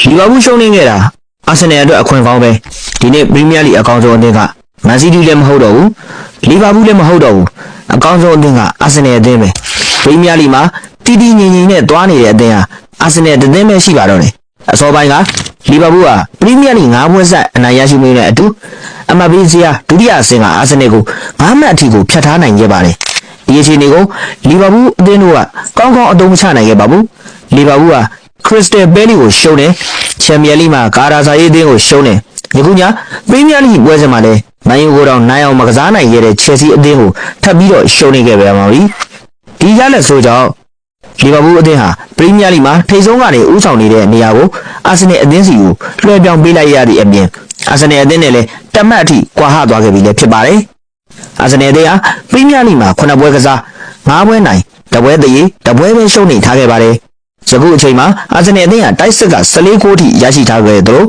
လီဗာပူးရှုံးနေခဲ့တာအာဆင်နယ်အတွက်အခွင့်ကောင်းပဲဒီနေ့ပရီးမီးယားလိအကောင်းဆုံးအသင်းကမန်စီးတီးလည်းမဟုတ်တော့ဘူးလီဗာပူးလည်းမဟုတ်တော့ဘူးအကောင်းဆုံးအသင်းကအာဆင်နယ်အသင်းပဲပရီးမီးယားလိမှာတီတီငင်ငင်နဲ့သွားနေတဲ့အသင်းဟာအာဆင်နယ်အသင်းပဲရှိပါတော့တယ်အစောပိုင်းကလီဗာပူးဟာပရီးမီးယားလိ9ပွဲဆက်အနိုင်ရရှိမှုနဲ့အတူအမှတ်ပေးစရာဒုတိယအဆင့်ကအာဆင်နယ်ကို9မှတ်အထိကိုဖျက်ထားနိုင်ခဲ့ပါတယ်ဒီအခြေအနေကိုလီဗာပူးအသင်းတို့ကကောင်းကောင်းအသုံးမချနိုင်ခဲ့ပါဘူးလီဗာပူးဟာခရစ္စတယ်ပဲလီကိုရှုံးတယ်ချန်ပီယံလိမှာကာရာဇာရေးအသင်းကိုရှုံးတယ်ယခုညပရီးမီးယားလိပွဲစဉ်မှာလည်းမန်ယူကိုတော့နိုင်အောင်မကစားနိုင်ခဲ့တဲ့ချယ်ဆီအသင်းကိုထပ်ပြီးတော့ရှုံးနေခဲ့ပါပြီဒီရလက်ဆိုကြောင့်လီဗာပူးအသင်းဟာပရီးမီးယားလိမှာထိပ်ဆုံးကနေဦးဆောင်နေတဲ့နေရာကိုအာဆင်နယ်အသင်းစီကိုလွှဲပြောင်းပေးလိုက်ရသည့်အပြင်အာဆင်နယ်အသင်းနဲ့လည်းတမတ်အထိကွာဟသွားခဲ့ပြီလည်းဖြစ်ပါတယ်အာဆင်နယ်အသင်းဟာပရီးမီးယားလိမှာ9ပွဲကစား9ပွဲနိုင်တပွဲတရေတပွဲပဲရှုံးနေထားခဲ့ပါတယ်ယခုအချိန်မှာအာဆင်နယ်အသင်းဟာတိုက်စစ်က14ဂိုးထိရရှိထားခဲ့သလို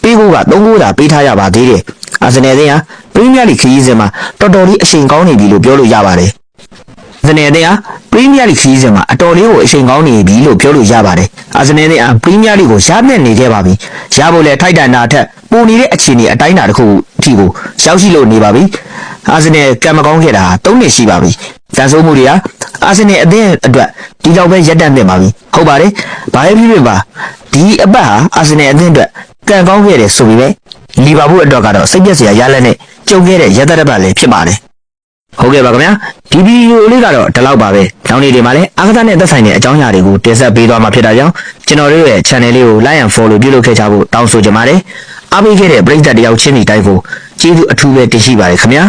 ပေးဖို့က3ဂိုးသာပေးထားရပါသေးတယ်အာဆင်နယ်အသင်းဟာပရီးမီးယားလိခရီးစဉ်မှာတော်တော်လေးအချိန်ကောင်းနေပြီလို့ပြောလို့ရပါတယ်အာဆင်နယ်အသင်းဟာပရီးမီးယားလိခရီးစဉ်မှာအတော်လေးကိုအချိန်ကောင်းနေပြီလို့ပြောလို့ရပါတယ်အာဆင်နယ်အသင်းဟာပရီးမီးယားလိကိုရနှက်နေခဲ့ပါပြီရဖို့လဲထိုက်တန်တာထက်ပိုနေတဲ့အခြေအနေအတိုင်းအတာတစ်ခုအထိကိုရောက်ရှိလို့နေပါပြီအာဆင်နယ်ကံမကောင်းခဲ့တာ3နှစ်ရှိပါပြီတန်ဆိုးမှုတွေကအာဆင်နယ်အသင်းအတွက်ဒီကြောင့်ပဲရပ်တန့်နေပါပြီဟုတ်ပါတယ်ဘာပဲဖြစ်ဖြစ်ပါဒီအပတ်ဟာအာဆင်နယ်အသင်းအတွက်ကံကောင်းခဲ့တယ်ဆိုပြီးပဲလီဗာပူးအတွက်ကတော့စိတ်ပြည့်စရာရလဒ်နဲ့ကြုံခဲ့တဲ့ရသတ္တပတ်လည်းဖြစ်ပါတယ်ဟုတ်ကဲ့ပါခင်ဗျာဒီဗီဒီယိုလေးကတော့ဒီလောက်ပါပဲနောက်နေ့တွေမှာလည်းအားကစားနဲ့သက်ဆိုင်တဲ့အကြောင်းအရာတွေကိုတင်ဆက်ပေးသွားမှာဖြစ်တာကြောင့်ကျွန်တော်တို့ရဲ့ channel လေးကို like and follow ပြုလုပ်ခဲ့ကြဖို့တောင်းဆိုချင်ပါတယ်အားပေးခဲ့တဲ့ပရိသတ်တယောက်ချင်းစီတိုင်းကိုကျေးဇူးအထူးပဲတင်ရှိပါတယ်ခင်ဗျာ